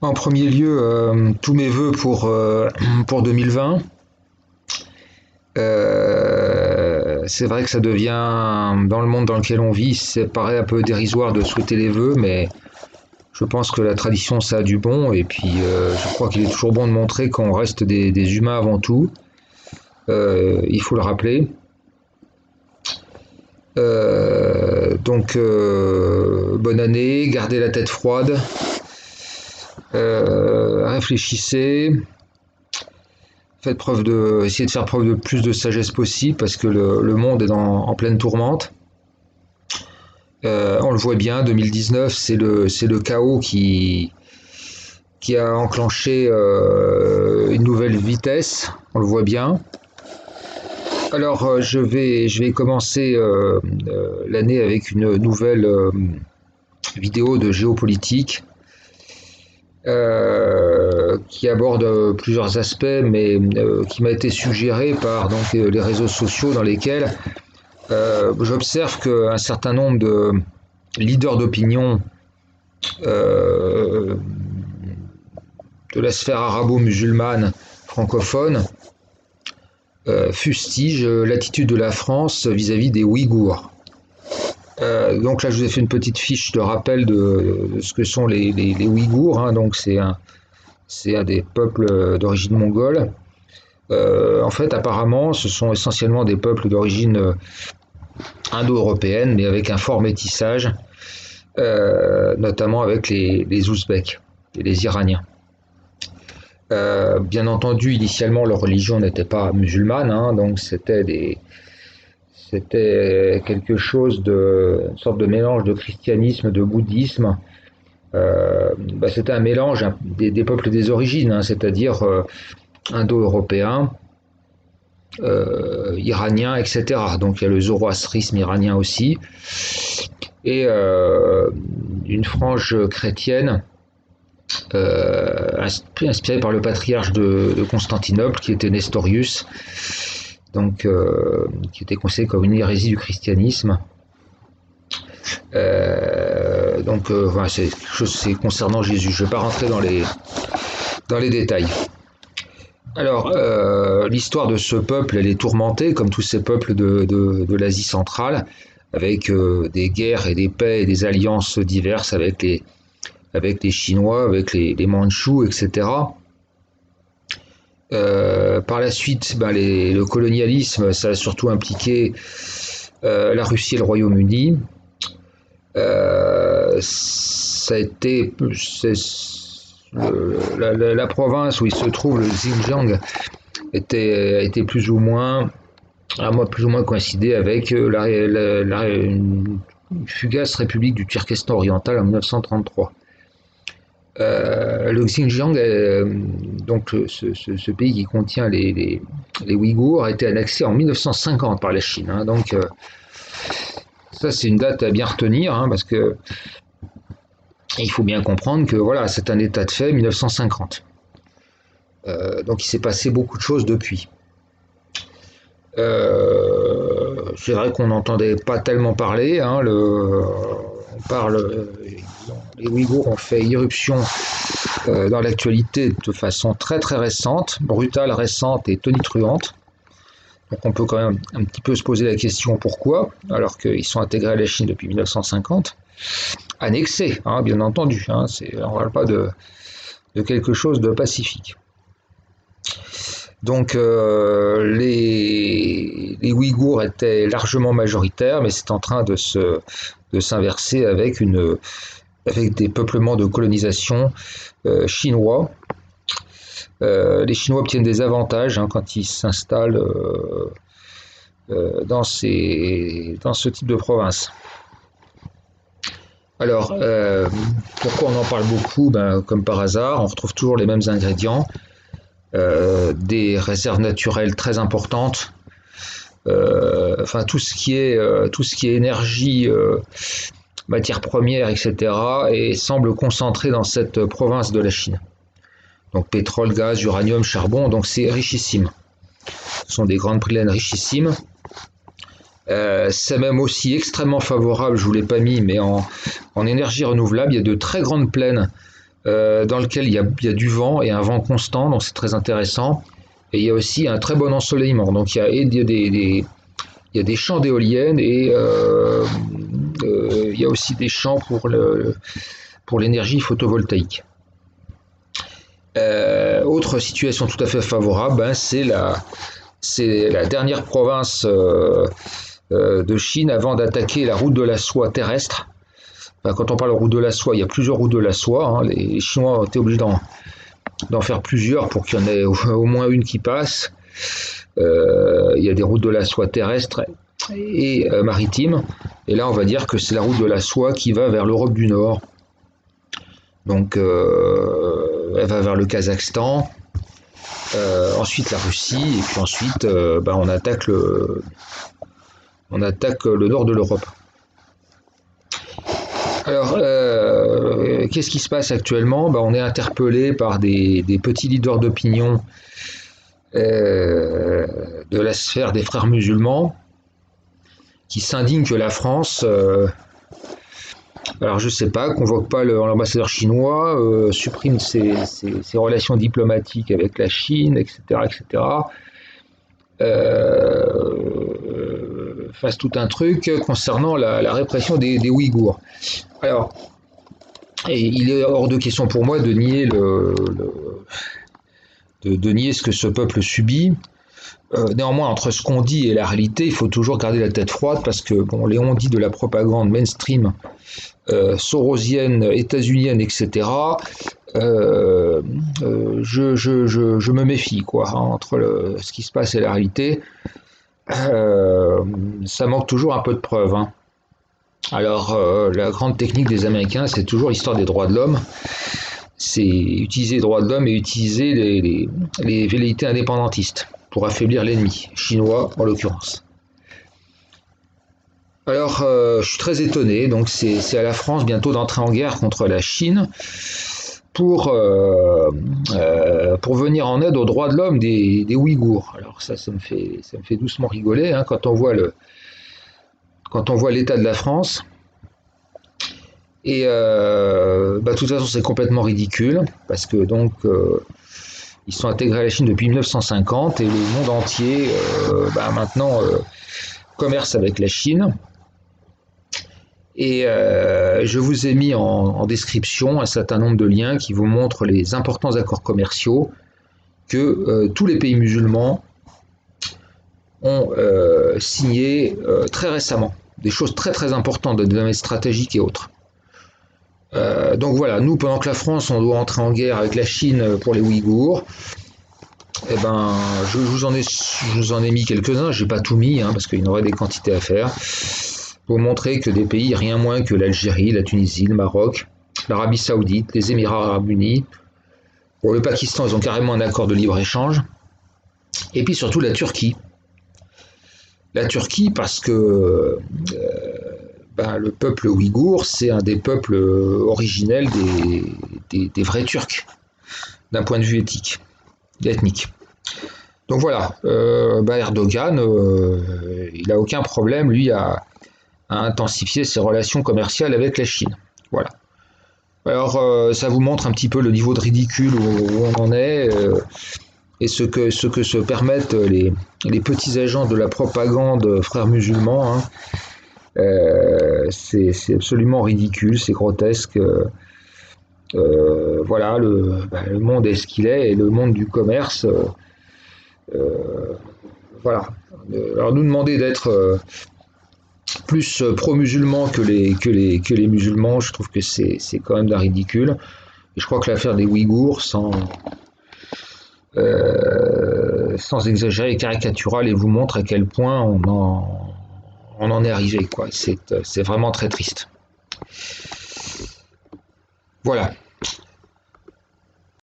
En premier lieu, tous mes voeux pour 2020. C'est vrai que ça devient, dans le monde dans lequel on vit, ça paraît un peu dérisoire de souhaiter les vœux, mais je pense que la tradition, ça a du bon, et puis je crois qu'il est toujours bon de montrer qu'on reste des humains avant tout. Il faut le rappeler. Bonne année, gardez la tête froide, réfléchissez, essayez de faire preuve de plus de sagesse possible parce que le monde est en pleine tourmente. On le voit bien, 2019, c'est le chaos qui a enclenché une nouvelle vitesse, on le voit bien. Alors, je vais commencer l'année avec une nouvelle vidéo de géopolitique qui aborde plusieurs aspects, mais qui m'a été suggérée par les réseaux sociaux dans lesquels j'observe qu'un certain nombre de leaders d'opinion euh, de la sphère arabo-musulmane francophone fustigent l'attitude de la France vis-à-vis des Ouïghours. Donc là, je vous ai fait une petite fiche de rappel de ce que sont les Ouïghours. Hein. Donc c'est un des peuples d'origine mongole. En fait, apparemment, ce sont essentiellement des peuples d'origine indo-européenne, mais avec un fort métissage, notamment avec les Ouzbeks et les Iraniens. Bien entendu, initialement, leur religion n'était pas musulmane, hein, donc c'était quelque chose une sorte de mélange de christianisme, de bouddhisme. C'était un mélange des peuples des origines, hein, c'est-à-dire indo-européens, iraniens, etc. Donc il y a le zoroastrisme iranien aussi, et une frange chrétienne inspirée par le patriarche de Constantinople, qui était Nestorius, qui était considéré comme une hérésie du christianisme. Voilà, c'est quelque chose c'est concernant Jésus. Je ne vais pas rentrer dans les détails. Alors, l'histoire de ce peuple, elle est tourmentée, comme tous ces peuples de l'Asie centrale, avec des guerres et des paix et des alliances diverses avec les Chinois, avec les Mandchous, etc. Par la suite, le colonialisme, ça a surtout impliqué la Russie et le Royaume-Uni. Ça a été la province où il se trouve, le Xinjiang, était plus ou moins, à moi plus ou moins coïncidé avec une fugace république du Turkestan oriental en 1933. Le Xinjiang, ce pays qui contient les Ouïghours, a été annexé en 1950 par la Chine. Hein, ça, c'est une date à bien retenir, hein, parce que il faut bien comprendre que voilà, c'est un état de fait, 1950. Donc il s'est passé beaucoup de choses depuis. C'est vrai qu'on n'entendait pas tellement parler. Hein, les Ouïghours ont fait irruption dans l'actualité de façon très très récente, brutale, récente et tonitruante. Donc on peut quand même un petit peu se poser la question pourquoi, alors qu'ils sont intégrés à la Chine depuis 1950. Annexés, hein, bien entendu. Hein, on ne parle pas de quelque chose de pacifique. Donc les Ouïghours étaient largement majoritaires, mais c'est en train de s'inverser avec des peuplements de colonisation chinois. Les Chinois obtiennent des avantages hein, quand ils s'installent dans ce type de province. Alors, pourquoi on en parle beaucoup? Comme par hasard, on retrouve toujours les mêmes ingrédients. Des réserves naturelles très importantes, tout ce qui est énergie, matières premières, etc. et semble concentré dans cette province de la Chine. Donc pétrole, gaz, uranium, charbon, donc c'est richissime. Ce sont des grandes plaines richissimes. C'est même aussi extrêmement favorable, je ne vous l'ai pas mis, mais en énergie renouvelable, il y a de très grandes plaines dans lequel il y a du vent et un vent constant, donc c'est très intéressant. Et il y a aussi un très bon ensoleillement. Donc il y a des champs d'éoliennes et il y a aussi des champs pour l'énergie photovoltaïque. Autre situation tout à fait favorable, ben, c'est la dernière province de Chine avant d'attaquer la route de la soie terrestre. Ben, quand on parle de route de la soie, il y a plusieurs routes de la soie. Hein. Les Chinois ont été obligés d'en faire plusieurs pour qu'il y en ait au moins une qui passe. Il y a des routes de la soie terrestre et maritimes. Et là, on va dire que c'est la route de la soie qui va vers l'Europe du Nord. Donc, elle va vers le Kazakhstan, ensuite la Russie, et puis ensuite, on attaque le nord de l'Europe. Alors, qu'est-ce qui se passe actuellement? On est interpellé par des petits leaders d'opinion de la sphère des frères musulmans qui s'indignent que la France, alors je sais pas, convoque pas l'ambassadeur chinois, supprime ses relations diplomatiques avec la Chine, etc., etc. Fasse tout un truc concernant la répression des Ouïghours. Alors, et il est hors de question pour moi de nier de nier ce que ce peuple subit. Néanmoins, entre ce qu'on dit et la réalité, il faut toujours garder la tête froide parce que les on-dit de la propagande mainstream, sorosienne, états-unienne, etc., je me méfie, quoi, hein, entre ce qui se passe et la réalité. Ça manque toujours un peu de preuves. Hein. Alors, la grande technique des Américains, c'est toujours l'histoire des droits de l'homme. C'est utiliser les droits de l'homme et utiliser les velléités indépendantistes pour affaiblir l'ennemi, chinois en l'occurrence. Alors, je suis très étonné, donc c'est à la France bientôt d'entrer en guerre contre la Chine pour venir en aide aux droits de l'homme des Ouïghours. Alors ça me fait doucement rigoler hein, quand on voit l'état de la France. Et de toute façon, c'est complètement ridicule parce que donc ils sont intégrés à la Chine depuis 1950 et le monde entier maintenant commerce avec la Chine. Et je vous ai mis en description un certain nombre de liens qui vous montrent les importants accords commerciaux que tous les pays musulmans ont signés très récemment. Des choses très très importantes de domaine stratégique et autres. Donc voilà, nous pendant que la France on doit entrer en guerre avec la Chine pour les Ouïghours, je vous en ai mis quelques-uns, j'ai pas tout mis hein, parce qu'il y en aurait des quantités à faire, pour montrer que des pays rien moins que l'Algérie, la Tunisie, le Maroc, l'Arabie Saoudite, les Émirats Arabes Unis, pour le Pakistan ils ont carrément un accord de libre-échange, et puis surtout la Turquie. La Turquie parce que le peuple ouïghour, c'est un des peuples originels des vrais Turcs, d'un point de vue ethnique. Donc voilà, Erdogan, il n'a aucun problème, lui, à intensifier ses relations commerciales avec la Chine. Voilà. Alors, ça vous montre un petit peu le niveau de ridicule où on en est, et ce que se permettent les petits agents de la propagande frères musulmans, hein. C'est absolument ridicule, c'est grotesque. Voilà, le monde est ce qu'il est et le monde du commerce. Voilà. Alors nous demander d'être plus pro-musulmans que les musulmans, je trouve que c'est quand même d'un ridicule. Et je crois que l'affaire des Ouïghours, sans exagérer, est caricaturale et vous montre à quel point on en est arrivé, quoi. C'est vraiment très triste. Voilà.